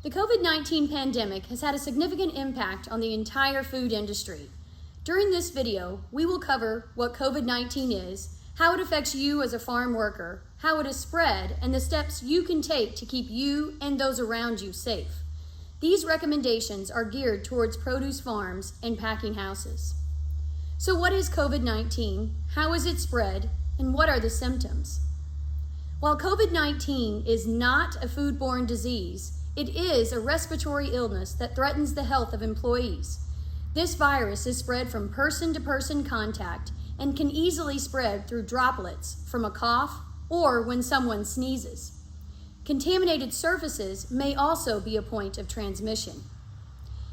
The COVID-19 pandemic has had a significant impact on the entire food industry. During this video, we will cover what COVID-19 is, how it affects you as a farm worker, how it is spread, and the steps you can take to keep you and those around you safe. These recommendations are geared towards produce farms and packing houses. So what is COVID-19? How is it spread? And what are the symptoms? While COVID-19 is not a foodborne disease, it is a respiratory illness that threatens the health of employees. This virus is spread from person-to-person contact and can easily spread through droplets from a cough or when someone sneezes. Contaminated surfaces may also be a point of transmission.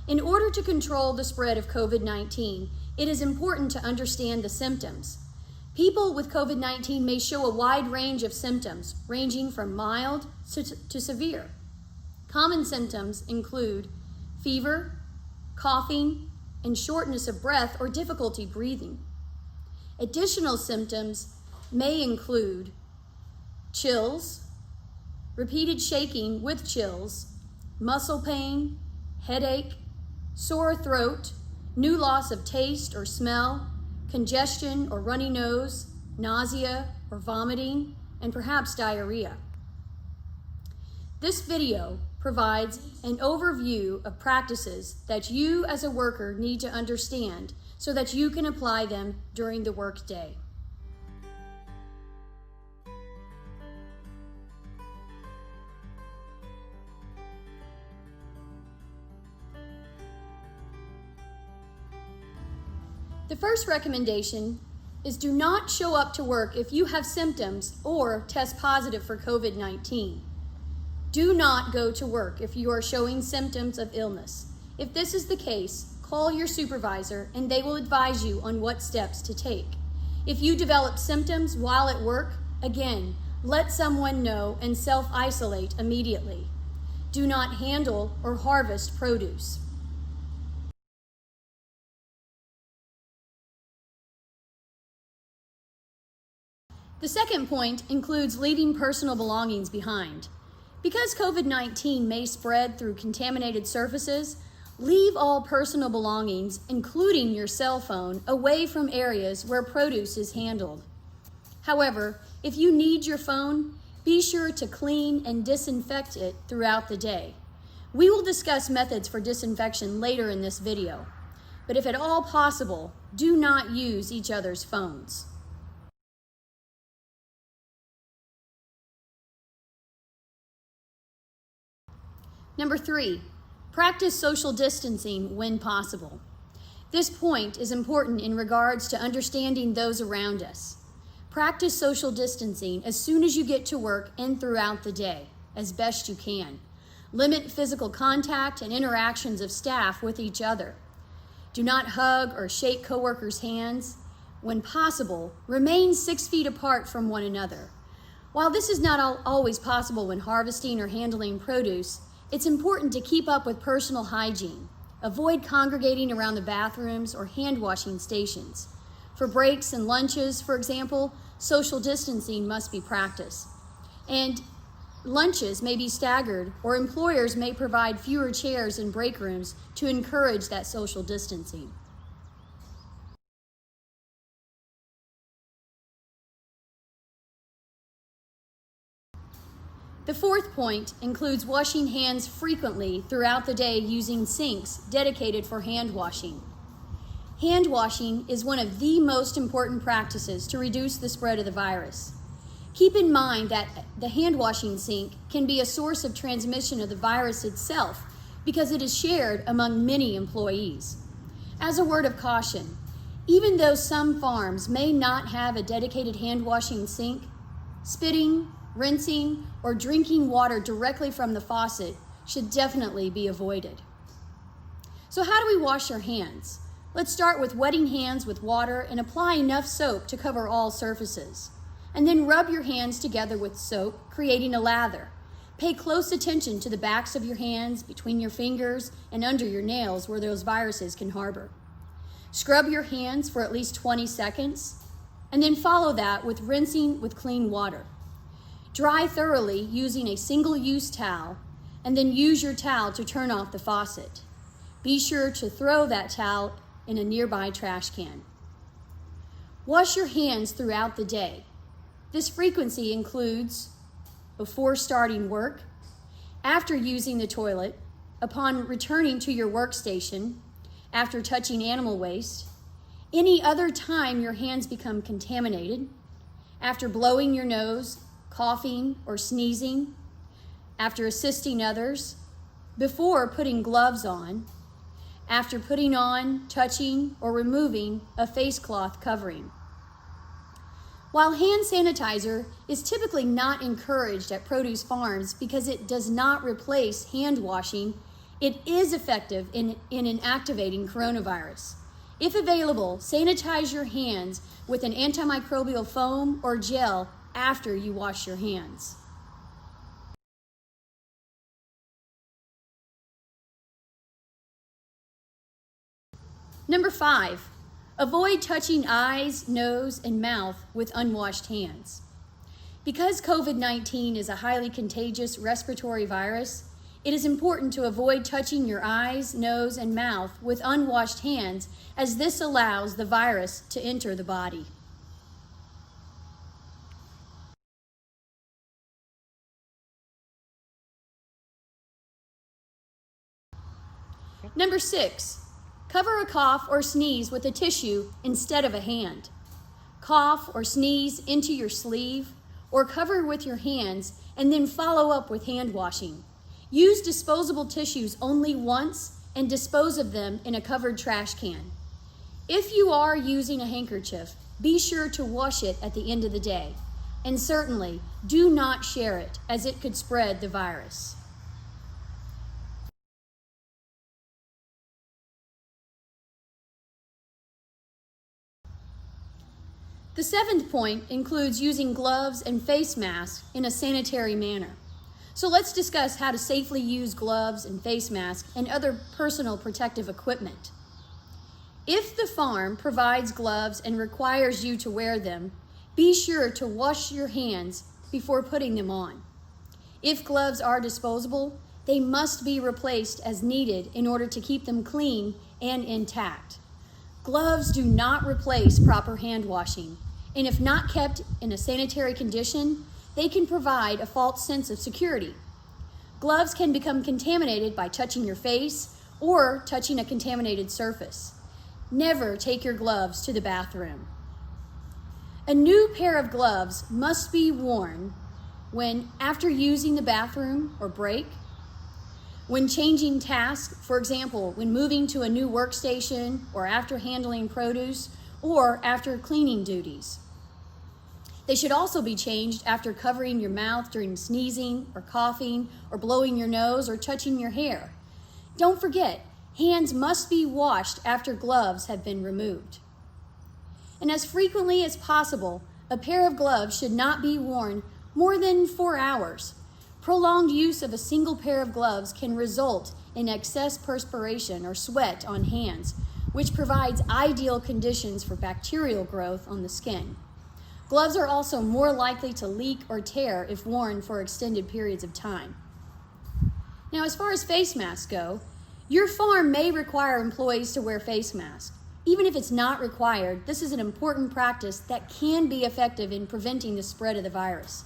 In order to control the spread of COVID-19, it is important to understand the symptoms. People with COVID-19 may show a wide range of symptoms, ranging from mild to severe. Common symptoms include fever, coughing, and shortness of breath or difficulty breathing. Additional symptoms may include chills, repeated shaking with chills, muscle pain, headache, sore throat, new loss of taste or smell, congestion or runny nose, nausea or vomiting, and perhaps diarrhea. This video provides an overview of practices that you as a worker need to understand so that you can apply them during the workday. The first recommendation is do not show up to work if you have symptoms or test positive for COVID-19. Do not go to work if you are showing symptoms of illness. If this is the case, call your supervisor and they will advise you on what steps to take. If you develop symptoms while at work, again, let someone know and self-isolate immediately. Do not handle or harvest produce. The second point includes leaving personal belongings behind. Because COVID-19 may spread through contaminated surfaces, leave all personal belongings, including your cell phone, away from areas where produce is handled. However, if you need your phone, be sure to clean and disinfect it throughout the day. We will discuss methods for disinfection later in this video, but if at all possible, do not use each other's phones. Number 3, practice social distancing when possible. This point is important in regards to understanding those around us. Practice social distancing as soon as you get to work and throughout the day, as best you can. Limit physical contact and interactions of staff with each other. Do not hug or shake coworkers' hands. When possible, remain 6 feet apart from one another. While this is not always possible when harvesting or handling produce, it's important to keep up with personal hygiene. Avoid congregating around the bathrooms or hand-washing stations. For breaks and lunches, for example, social distancing must be practiced. And lunches may be staggered, or employers may provide fewer chairs in break rooms to encourage that social distancing. The fourth point includes washing hands frequently throughout the day using sinks dedicated for hand washing. Hand washing is one of the most important practices to reduce the spread of the virus. Keep in mind that the hand washing sink can be a source of transmission of the virus itself because it is shared among many employees. As a word of caution, even though some farms may not have a dedicated hand washing sink, spitting, rinsing, or drinking water directly from the faucet should definitely be avoided. So how do we wash our hands? Let's start with wetting hands with water and apply enough soap to cover all surfaces. And then rub your hands together with soap, creating a lather. Pay close attention to the backs of your hands, between your fingers, and under your nails where those viruses can harbor. Scrub your hands for at least 20 seconds, and then follow that with rinsing with clean water. Dry thoroughly using a single-use towel, and then use your towel to turn off the faucet. Be sure to throw that towel in a nearby trash can. Wash your hands throughout the day. This frequency includes before starting work, after using the toilet, upon returning to your workstation, after touching animal waste, any other time your hands become contaminated, after blowing your nose, coughing, or sneezing, after assisting others, before putting gloves on, after putting on, touching, or removing a face cloth covering. While hand sanitizer is typically not encouraged at produce farms because it does not replace hand washing, it is effective in inactivating coronavirus. If available, sanitize your hands with an antimicrobial foam or gel after you wash your hands. Number 5, avoid touching eyes, nose, and mouth with unwashed hands. Because COVID-19 is a highly contagious respiratory virus, it is important to avoid touching your eyes, nose, and mouth with unwashed hands, as this allows the virus to enter the body. Number 6, cover a cough or sneeze with a tissue instead of a hand. Cough or sneeze into your sleeve or cover with your hands and then follow up with hand washing. Use disposable tissues only once and dispose of them in a covered trash can. If you are using a handkerchief, be sure to wash it at the end of the day. And certainly, do not share it, as it could spread the virus. The 7th point includes using gloves and face masks in a sanitary manner. So let's discuss how to safely use gloves and face masks and other personal protective equipment. If the farm provides gloves and requires you to wear them, be sure to wash your hands before putting them on. If gloves are disposable, they must be replaced as needed in order to keep them clean and intact. Gloves do not replace proper hand washing, and if not kept in a sanitary condition, they can provide a false sense of security. Gloves can become contaminated by touching your face or touching a contaminated surface. Never take your gloves to the bathroom. A new pair of gloves must be worn when after using the bathroom or break, when changing tasks, for example, when moving to a new workstation or after handling produce or after cleaning duties. They should also be changed after covering your mouth during sneezing or coughing or blowing your nose or touching your hair. Don't forget, hands must be washed after gloves have been removed. And as frequently as possible, a pair of gloves should not be worn more than 4 hours. Prolonged use of a single pair of gloves can result in excess perspiration or sweat on hands, which provides ideal conditions for bacterial growth on the skin. Gloves are also more likely to leak or tear if worn for extended periods of time. Now, as far as face masks go, your farm may require employees to wear face masks. Even if it's not required, this is an important practice that can be effective in preventing the spread of the virus.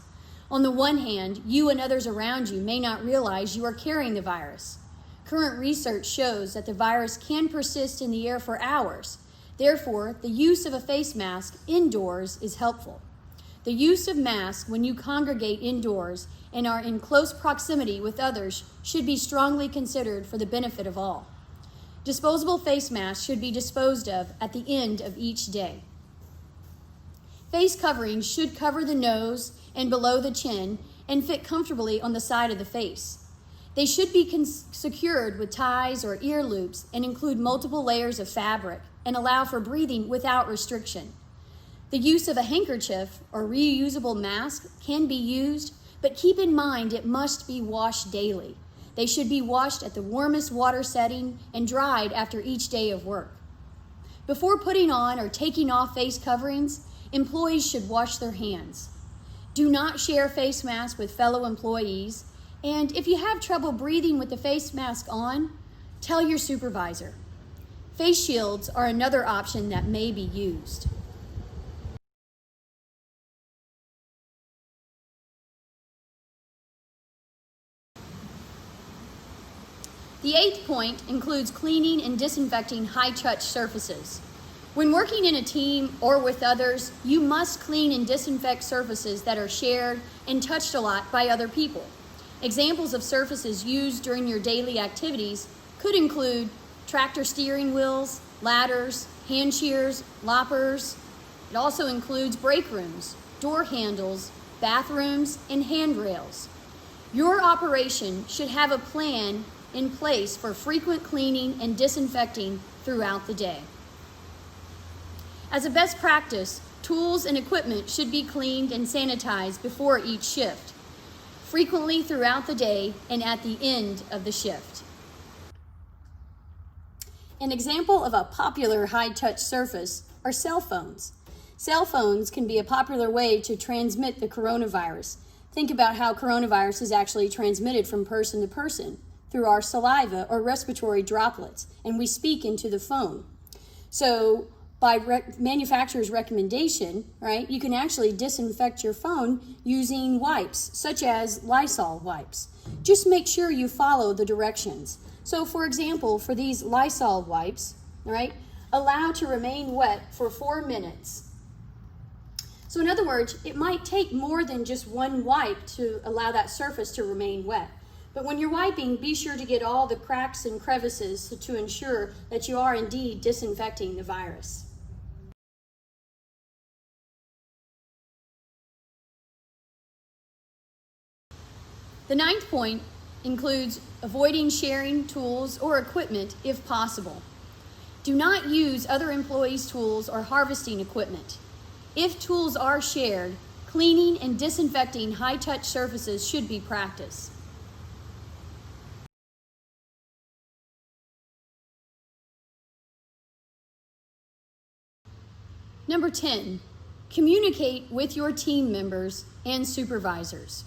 On the one hand, you and others around you may not realize you are carrying the virus. Current research shows that the virus can persist in the air for hours. Therefore, the use of a face mask indoors is helpful. The use of masks when you congregate indoors and are in close proximity with others should be strongly considered for the benefit of all. Disposable face masks should be disposed of at the end of each day. Face coverings should cover the nose and below the chin and fit comfortably on the side of the face. They should be secured with ties or ear loops and include multiple layers of fabric and allow for breathing without restriction. The use of a handkerchief or reusable mask can be used, but keep in mind it must be washed daily. They should be washed at the warmest water setting and dried after each day of work. Before putting on or taking off face coverings, employees should wash their hands. Do not share face masks with fellow employees, And if you have trouble breathing with the face mask on, tell your supervisor. Face shields are another option that may be used. The 8th point includes cleaning and disinfecting high-touch surfaces. When working in a team or with others, you must clean and disinfect surfaces that are shared and touched a lot by other people. Examples of surfaces used during your daily activities could include tractor steering wheels, ladders, hand shears, loppers. It also includes break rooms, door handles, bathrooms, and handrails. Your operation should have a plan in place for frequent cleaning and disinfecting throughout the day. As a best practice, tools and equipment should be cleaned and sanitized before each shift, frequently throughout the day and at the end of the shift. An example of a popular high-touch surface are cell phones. Cell phones can be a popular way to transmit the coronavirus. Think about how coronavirus is actually transmitted from person to person through our saliva or respiratory droplets, and we speak into the phone. So by manufacturer's recommendation, right, you can actually disinfect your phone using wipes, such as Lysol wipes. Just make sure you follow the directions. So for example, for these Lysol wipes, right, allow to remain wet for 4 minutes. So in other words, it might take more than just one wipe to allow that surface to remain wet. But when you're wiping, be sure to get all the cracks and crevices to ensure that you are indeed disinfecting the virus. The 9th point includes avoiding sharing tools or equipment if possible. Do not use other employees' tools or harvesting equipment. If tools are shared, cleaning and disinfecting high-touch surfaces should be practiced. Number 10, communicate with your team members and supervisors.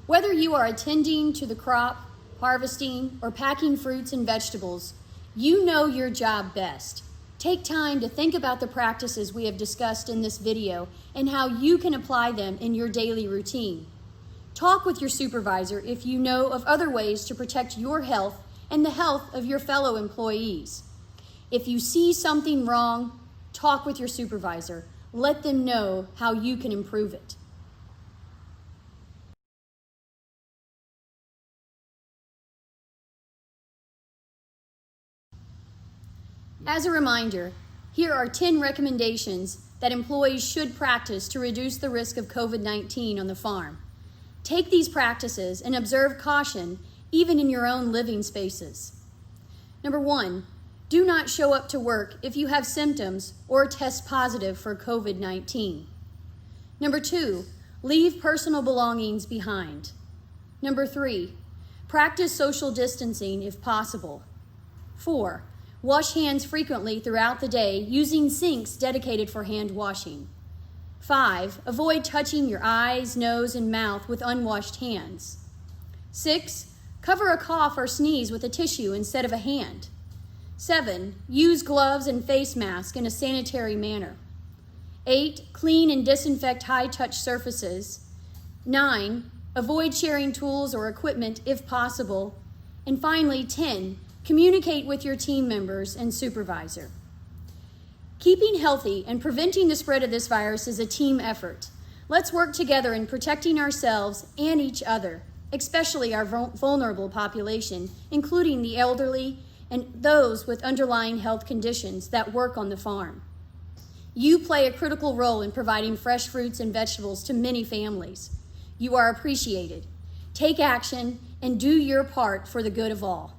Whether you are attending to the crop, harvesting, or packing fruits and vegetables, you know your job best. Take time to think about the practices we have discussed in this video and how you can apply them in your daily routine. Talk with your supervisor if you know of other ways to protect your health and the health of your fellow employees. If you see something wrong, talk with your supervisor. Let them know how you can improve it. As a reminder, here are 10 recommendations that employees should practice to reduce the risk of COVID-19 on the farm. Take these practices and observe caution even in your own living spaces. Number 1, do not show up to work if you have symptoms or test positive for COVID-19. Number 2, leave personal belongings behind. Number 3, practice social distancing if possible. 4, wash hands frequently throughout the day using sinks dedicated for hand washing. 5, avoid touching your eyes, nose, and mouth with unwashed hands. 6, cover a cough or sneeze with a tissue instead of a hand. 7, use gloves and face masks in a sanitary manner. 8, clean and disinfect high-touch surfaces. 9, avoid sharing tools or equipment if possible. And finally, 10, communicate with your team members and supervisor. Keeping healthy and preventing the spread of this virus is a team effort. Let's work together in protecting ourselves and each other, especially our vulnerable population, including the elderly and those with underlying health conditions that work on the farm. You play a critical role in providing fresh fruits and vegetables to many families. You are appreciated. Take action and do your part for the good of all.